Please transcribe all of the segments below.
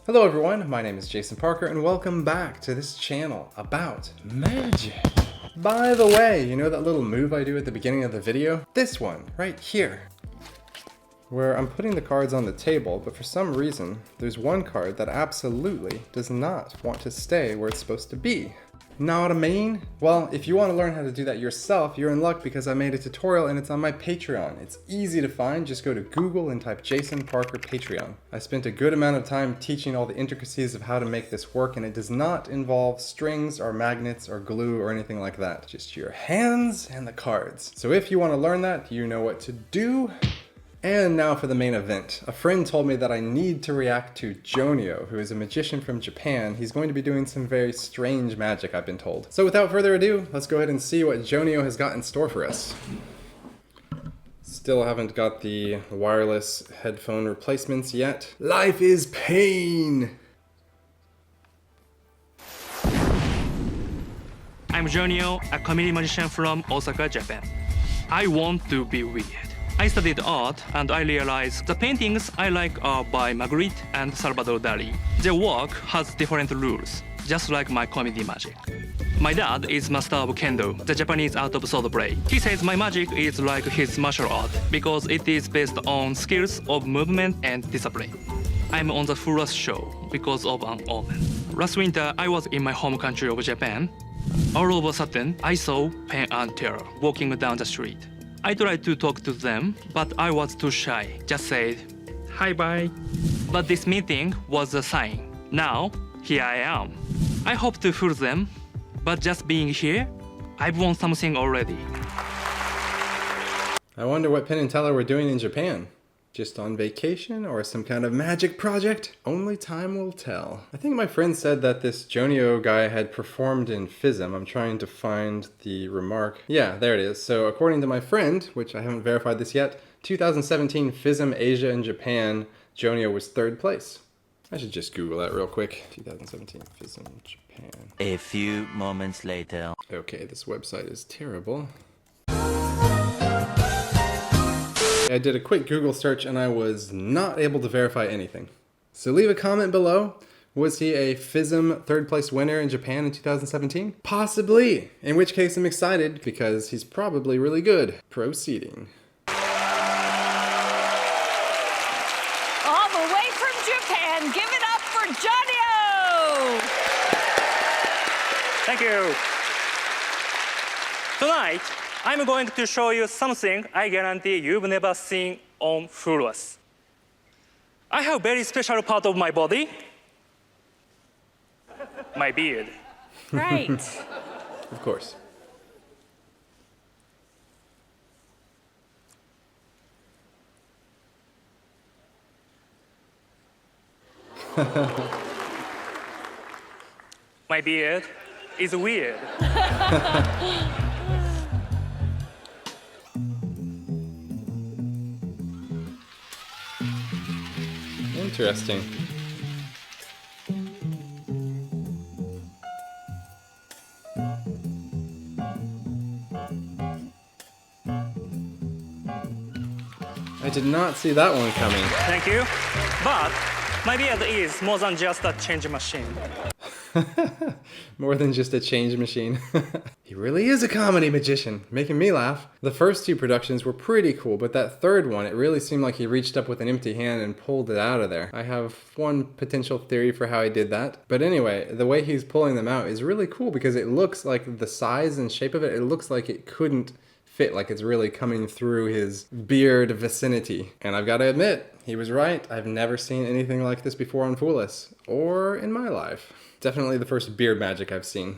Hello everyone, my name is Jason Parker and welcome back to this channel about magic. By the way, you know that little move I do at the beginning of the video? This one, right here. Where I'm putting the cards on the table, but for some reason, there's one card that absolutely does not want to stay where it's supposed to be. Know what I mean? Well, if you want to learn how to do that yourself, you're in luck because I made a tutorial and it's on my Patreon. It's easy to find, just go to Google and type Jason Parker Patreon. I spent a good amount of time teaching all the intricacies of how to make this work, and it does not involve strings or magnets or glue or anything like that. Just your hands and the cards. So if you want to learn that, you know what to do. And now for the main event. A friend told me that I need to react to Jonio, who is a magician from Japan. He's going to be doing some very strange magic, I've been told. So without further ado, let's go ahead and see what Jonio has got in store for us. Still haven't got the wireless headphone replacements yet. Life is pain! I'm Jonio, a comedy magician from Osaka, Japan. I want to be weird. I studied art and I realized the paintings I like are by Magritte and Salvador Dali. Their work has different rules, just like my comedy magic. My dad is master of kendo, the Japanese art of sword play. He says my magic is like his martial art because it is based on skills of movement and discipline. I'm on the Fool Us show because of an omen. Last winter, I was in my home country of Japan. All of a sudden, I saw Penn and Teller walking down the street. I tried to talk to them, but I was too shy. Just said, hi bye. But this meeting was a sign. Now, here I am. I hope to fool them, but just being here, I've won something already. I wonder what Penn and Teller were doing in Japan. Just on vacation or some kind of magic project? Only time will tell. I think my friend said that this Jonio guy had performed in FISM. I'm trying to find the remark. Yeah, there it is. So according to my friend, which I haven't verified this yet, 2017 FISM Asia and Japan, Jonio was 3rd place. I should just Google that real quick. 2017 FISM Japan. A few moments later. Okay, this website is terrible. I did a quick Google search and I was not able to verify anything. So leave a comment below. Was he a FISM 3rd place winner in Japan in 2017? Possibly! In which case I'm excited because he's probably really good. Proceeding. All the way from Japan, give it up for Jonio! Thank you. Tonight, I'm going to show you something I guarantee you've never seen on Fool Us. I have a very special part of my body. My beard. Right. Of course. My beard is weird. Interesting. I did not see that one coming. Thank you. But my beard is more than just a change machine. More than just a change machine. He really is a comedy magician, making me laugh. The first 2 productions were pretty cool, but that 3rd one, it really seemed like he reached up with an empty hand and pulled it out of there. I have one potential theory for how he did that. But anyway, the way he's pulling them out is really cool because it looks like the size and shape of it, it looks like it couldn't fit, like it's really coming through his beard vicinity. And I've got to admit, he was right. I've never seen anything like this before on Fool Us, or in my life. Definitely the first beard magic I've seen.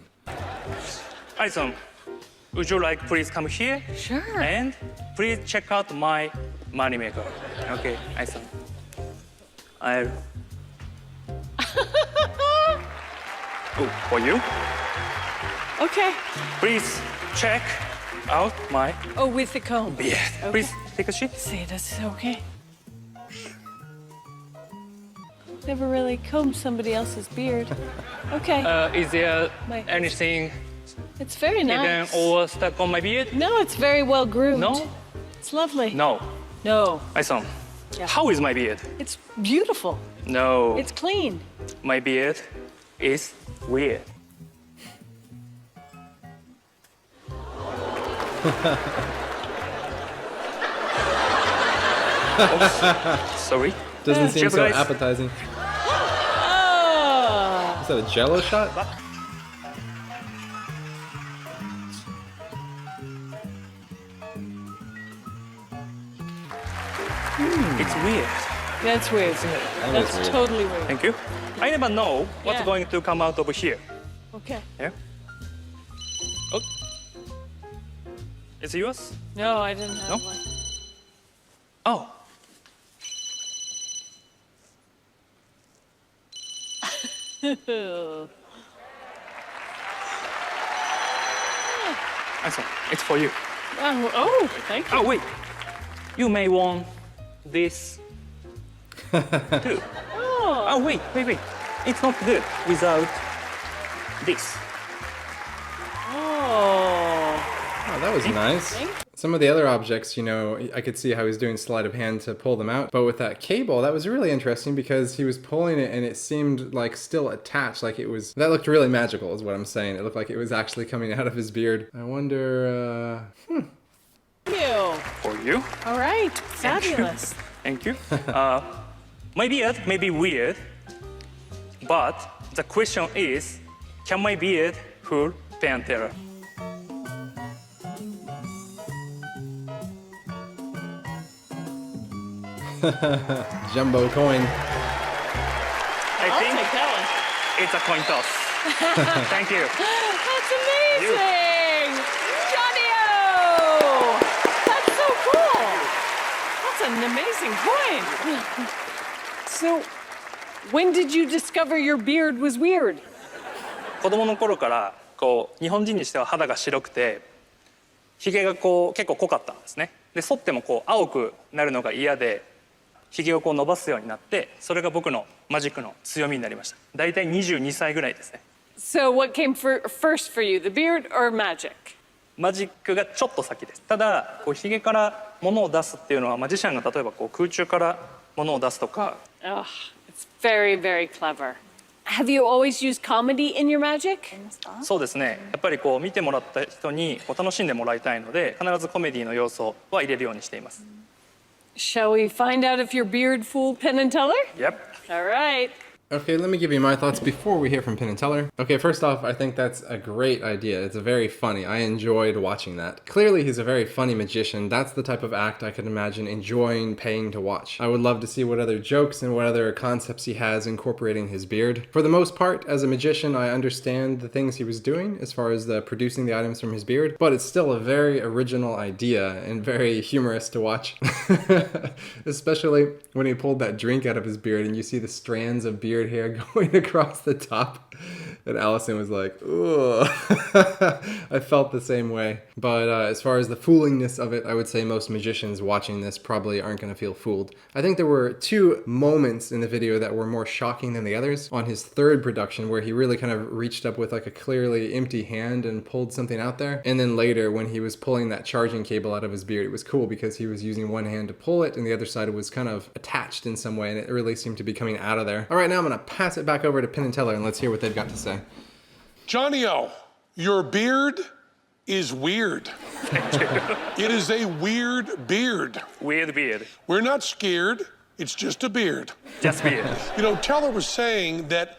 Alison, would you like please come here? Sure. And please check out my money maker. Okay, Alison. I'll... Oh, for you? Okay. Please check out my Oh, with the comb. beard. Okay. Please take a seat. See, this is okay. Never really combed somebody else's beard. Okay. Is there Wait. anything It's very hidden nice. or stuck on my beard? No, it's very well groomed. No? It's lovely. No. No. Alison, Yeah. how is my beard? It's beautiful. No. It's clean. My beard is weird. Oops. Sorry. Doesn't seem so Jeopardize. appetizing. Oh. Is that a Jello shot? It's weird. That's weird. That's weird. totally weird. Thank you. I never know what's Yeah. going to come out over here. Okay. Yeah. Oh. Is it yours? No, I didn't have No? one. Oh. I saw. It's for you. Oh, thank you. Oh wait. You may want this too. Oh. Oh wait. It's not good without this. Oh. Oh, that was nice. Some of the other objects, you know, I could see how he's doing sleight of hand to pull them out. But with that cable, that was really interesting because he was pulling it and it seemed like still attached, like it was... That looked really magical is what I'm saying. It looked like it was actually coming out of his beard. I wonder, Thank you. For you. All right. Fabulous. Thank you. My beard may be weird, but the question is, can my beard fool Penn and Teller? Jumbo coin. I I'll think take that one. it's a coin toss. Thank you. That's amazing! Jonio! That's so cool! That's an amazing point. So, when did you discover your beard was weird? 子供の頃からこう日本人にしては肌が白くて、ひげがこう結構濃かったんですね。で、剃ってもこう青くなるのが嫌で、ひげをこう伸ばすようになって、それが僕のマジックの強みになりました。だいたい22歳ぐらいですね。So, what came first for you, the beard or magic? マジックがちょっと先です。ただこうひげから物を出すっていうのはマジシャンが例えばこう空中から物を出すとか、 Oh, it's very, very clever. Have you always used comedy in your magic? そうですね。やっぱりこう見てもらった人にこう楽しんでもらいたいので、必ずコメディの要素は入れるようにしています。Shall we find out if your beard fooled Penn and Teller? Yep. All right. Okay, let me give you my thoughts before we hear from Penn and Teller. Okay, first off, I think that's a great idea. It's a very funny. I enjoyed watching that. Clearly, he's a very funny magician. That's the type of act I could imagine enjoying paying to watch. I would love to see what other jokes and what other concepts he has incorporating his beard. For the most part, as a magician, I understand the things he was doing as far as the producing the items from his beard, but it's still a very original idea and very humorous to watch. Especially when he pulled that drink out of his beard and you see the strands of beard hair going across the top. And Allison was like, ugh. I felt the same way. But as far as the foolingness of it, I would say most magicians watching this probably aren't going to feel fooled. I think there were two moments in the video that were more shocking than the others. On his third production, where he really kind of reached up with like a clearly empty hand and pulled something out there. And then later, when he was pulling that charging cable out of his beard, it was cool because he was using one hand to pull it and the other side was kind of attached in some way, and it really seemed to be coming out of there. All right, now I'm going to pass it back over to Penn and Teller and let's hear what they've got to say. Jonio, your beard is weird. It is a weird beard. Weird beard. We're not scared. It's just a beard. Just beard. You know, Teller was saying that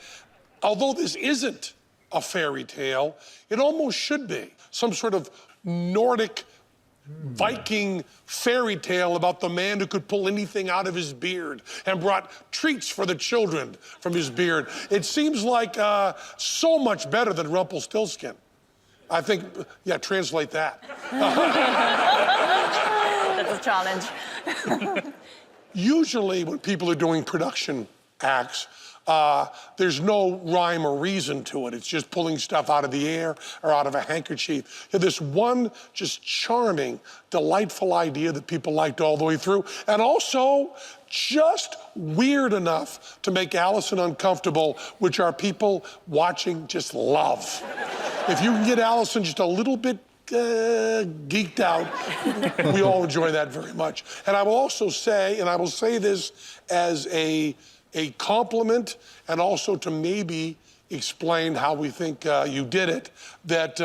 although this isn't a fairy tale, it almost should be. Some sort of Nordic Viking fairy tale about the man who could pull anything out of his beard and brought treats for the children from his beard. It seems like so much better than Rumpelstiltskin. I think, yeah, translate that. That's a challenge. Usually when people are doing production acts, there's no rhyme or reason to it. It's just pulling stuff out of the air or out of a handkerchief. You have this one just charming, delightful idea that people liked all the way through, and also just weird enough to make Allison uncomfortable, which our people watching just love. If you can get Allison just a little bit geeked out, we all enjoy that very much. And I will also say, and I will say this as a a compliment and also to maybe explain how we think you did it, that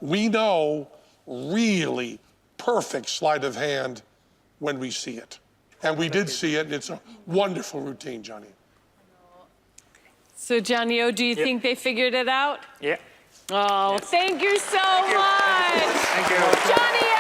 we know really perfect sleight of hand when we see it. And we did see it, and it's a wonderful routine, Johnny. So, Jonio, do you think they figured it out? Yeah. Oh, thank you so much. Thank you. Jonio!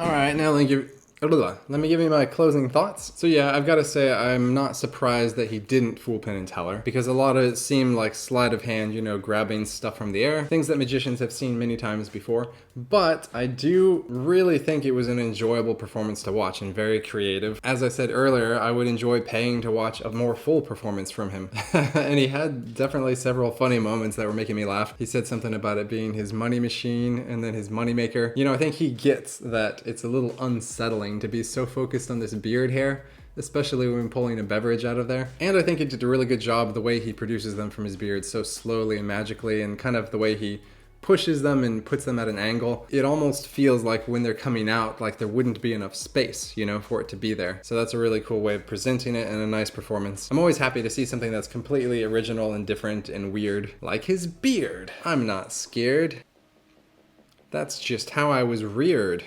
All right, now let me give you my closing thoughts. So yeah, I've got to say I'm not surprised that he didn't fool Penn and Teller, because a lot of it seemed like sleight of hand, you know, grabbing stuff from the air, things that magicians have seen many times before. But I do really think it was an enjoyable performance to watch and very creative. As I said earlier, I would enjoy paying to watch a more full performance from him. And he had definitely several funny moments that were making me laugh. He said something about it being his money machine and then his money maker. You know, I think he gets that it's a little unsettling to be so focused on this beard hair, especially when pulling a beverage out of there. And I think he did a really good job the way he produces them from his beard so slowly and magically, and kind of the way he pushes them and puts them at an angle. It almost feels like when they're coming out, like there wouldn't be enough space, you know, for it to be there. So that's a really cool way of presenting it and a nice performance. I'm always happy to see something that's completely original and different and weird, like his beard. I'm not scared. That's just how I was reared.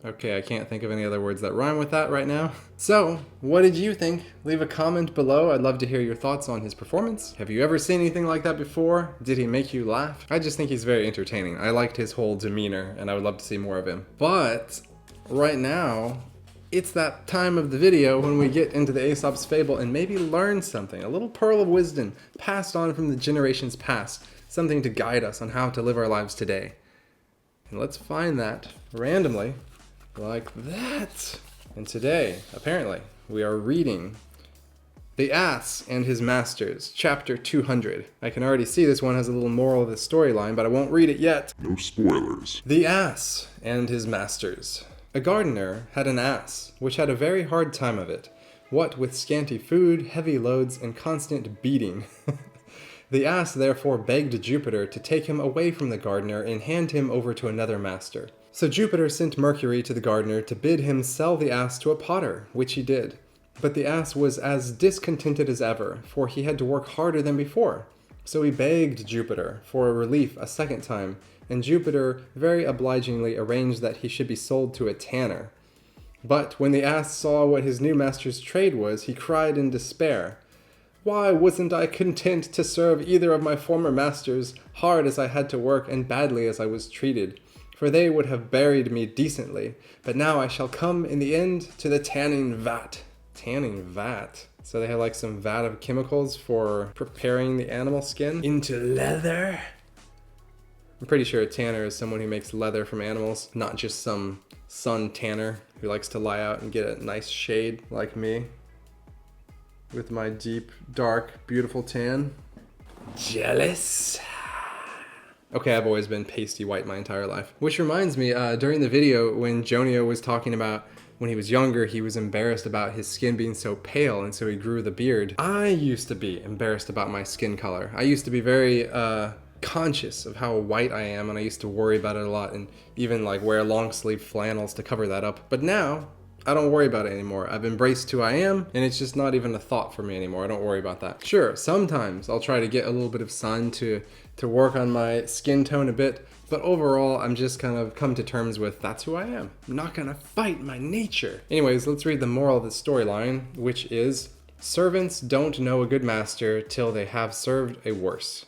Okay, I can't think of any other words that rhyme with that right now. So, what did you think? Leave a comment below. I'd love to hear your thoughts on his performance. Have you ever seen anything like that before? Did he make you laugh? I just think he's very entertaining. I liked his whole demeanor, and I would love to see more of him. But right now, it's that time of the video when we get into the Aesop's Fable and maybe learn something, a little pearl of wisdom passed on from the generations past, something to guide us on how to live our lives today. And let's find that randomly. Like that. And today, apparently, we are reading The Ass and His Masters, chapter 200. I can already see this one has a little moral of the storyline, but I won't read it yet. No spoilers. The Ass and His Masters. A gardener had an ass, which had a very hard time of it, what with scanty food, heavy loads, and constant beating. The ass therefore begged Jupiter to take him away from the gardener and hand him over to another master. So Jupiter sent Mercury to the gardener to bid him sell the ass to a potter, which he did. But the ass was as discontented as ever, for he had to work harder than before. So he begged Jupiter for a relief a second time, and Jupiter very obligingly arranged that he should be sold to a tanner. But when the ass saw what his new master's trade was, he cried in despair, "Why wasn't I content to serve either of my former masters, hard as I had to work and badly as I was treated? For they would have buried me decently, but now I shall come in the end to the tanning vat." Tanning vat? So they have like some vat of chemicals for preparing the animal skin into leather? I'm pretty sure a tanner is someone who makes leather from animals, not just some sun tanner who likes to lie out and get a nice shade like me with my deep, dark, beautiful tan. Jealous? Okay, I've always been pasty white my entire life. Which reminds me, during the video when Jonio was talking about when he was younger, he was embarrassed about his skin being so pale, and so he grew the beard. I used to be embarrassed about my skin color. I used to be very conscious of how white I am, and I used to worry about it a lot, and even like wear long sleeve flannels to cover that up. But now, I don't worry about it anymore. I've embraced who I am, and it's just not even a thought for me anymore. I don't worry about that. Sure, sometimes I'll try to get a little bit of sun to work on my skin tone a bit, but overall, I'm just kind of come to terms with that's who I am. I'm not gonna fight my nature. Anyways, let's read the moral of the storyline, which is, servants don't know a good master till they have served a worse.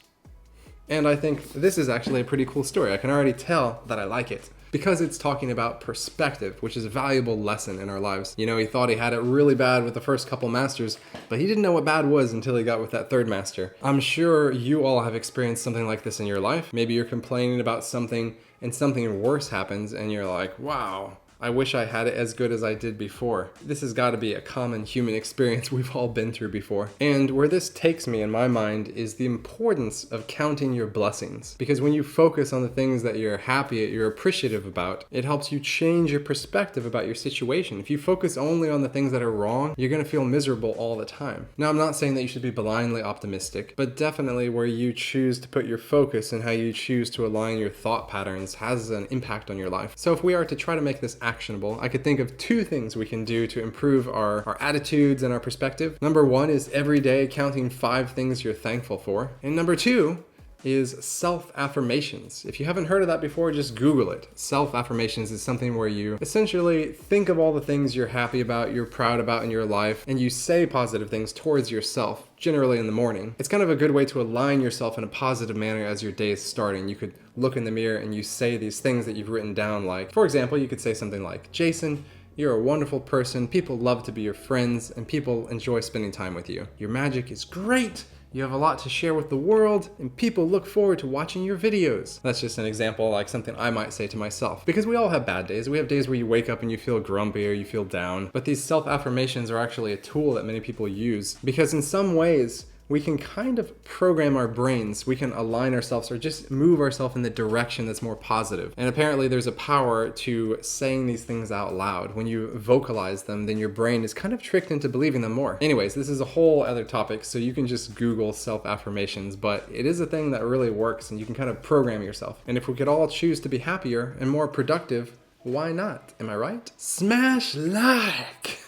And I think this is actually a pretty cool story. I can already tell that I like it, because it's talking about perspective, which is a valuable lesson in our lives. You know, he thought he had it really bad with the first couple masters, but he didn't know what bad was until he got with that third master. I'm sure you all have experienced something like this in your life. Maybe you're complaining about something and something worse happens and you're like, wow, I wish I had it as good as I did before. This has got to be a common human experience we've all been through before. And where this takes me in my mind is the importance of counting your blessings. Because when you focus on the things that you're happy, you're appreciative about, it helps you change your perspective about your situation. If you focus only on the things that are wrong, you're going to feel miserable all the time. Now, I'm not saying that you should be blindly optimistic, but definitely where you choose to put your focus and how you choose to align your thought patterns has an impact on your life. So if we are to try to make this actionable, I could think of 2 things we can do to improve our attitudes and our perspective. Number 1 is every day counting 5 things you're thankful for. And number 2 is self-affirmations. If you haven't heard of that before, just Google it. Self-affirmations is something where you essentially think of all the things you're happy about, you're proud about in your life, and you say positive things towards yourself, generally in the morning. It's kind of a good way to align yourself in a positive manner as your day is starting. You could look in the mirror and you say these things that you've written down, like, for example, you could say something like, Jason, you're a wonderful person, people love to be your friends, and people enjoy spending time with you. Your magic is great. You have a lot to share with the world, and people look forward to watching your videos. That's just an example, like something I might say to myself. Because we all have bad days. We have days where you wake up and you feel grumpy or you feel down. But these self-affirmations are actually a tool that many people use. Because in some ways, we can kind of program our brains. We can align ourselves or just move ourselves in the direction that's more positive. And apparently there's a power to saying these things out loud. When you vocalize them, then your brain is kind of tricked into believing them more. Anyways, this is a whole other topic, so you can just Google self-affirmations, but it is a thing that really works and you can kind of program yourself. And if we could all choose to be happier and more productive, why not? Am I right? Smash like!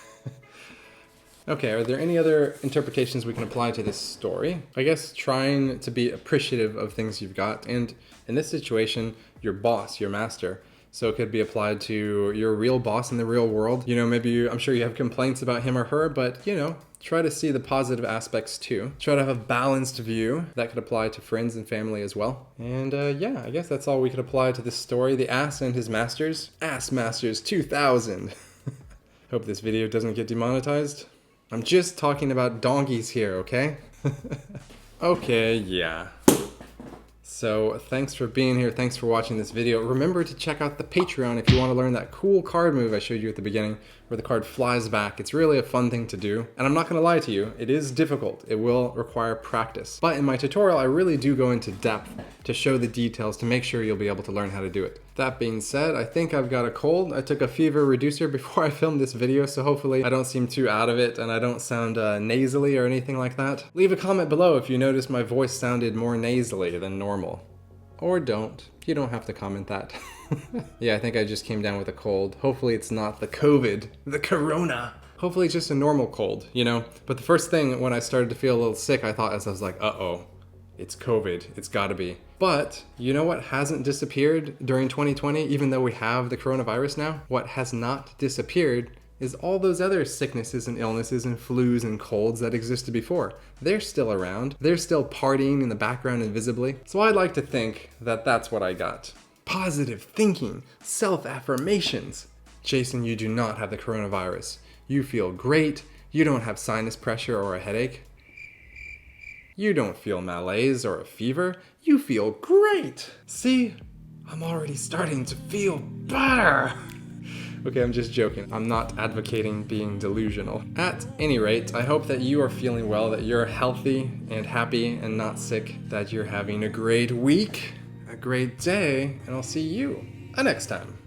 Okay, are there any other interpretations we can apply to this story? I guess trying to be appreciative of things you've got, and in this situation, your boss, your master. So it could be applied to your real boss in the real world. You know, maybe I'm sure you have complaints about him or her, but you know, try to see the positive aspects too. Try to have a balanced view. That could apply to friends and family as well. And yeah, I guess that's all we could apply to this story. The ass and his masters. Ass Masters 2000. Hope this video doesn't get demonetized. I'm just talking about donkeys here, okay? Okay, yeah. So thanks for being here. Thanks for watching this video. Remember to check out the Patreon if you want to learn that cool card move I showed you at the beginning where the card flies back. It's really a fun thing to do. And I'm not going to lie to you, it is difficult. It will require practice. But in my tutorial, I really do go into depth to show the details to make sure you'll be able to learn how to do it. That being said, I think I've got a cold. I took a fever reducer before I filmed this video, so hopefully I don't seem too out of it and I don't sound nasally or anything like that. Leave a comment below if you noticed my voice sounded more nasally than normal. Or don't. You don't have to comment that. Yeah, I think I just came down with a cold. Hopefully it's not the COVID, the corona. Hopefully it's just a normal cold, you know? But the first thing when I started to feel a little sick, I was like, uh-oh. It's COVID, it's gotta be. But you know what hasn't disappeared during 2020, even though we have the coronavirus now? What has not disappeared is all those other sicknesses and illnesses and flus and colds that existed before. They're still around. They're still partying in the background invisibly. So I'd like to think that that's what I got. Positive thinking, self-affirmations. Jason, you do not have the coronavirus. You feel great. You don't have sinus pressure or a headache. You don't feel malaise or a fever. You feel great. See, I'm already starting to feel better. Okay, I'm just joking. I'm not advocating being delusional. At any rate, I hope that you are feeling well, that you're healthy and happy and not sick, that you're having a great week, a great day, and I'll see you next time.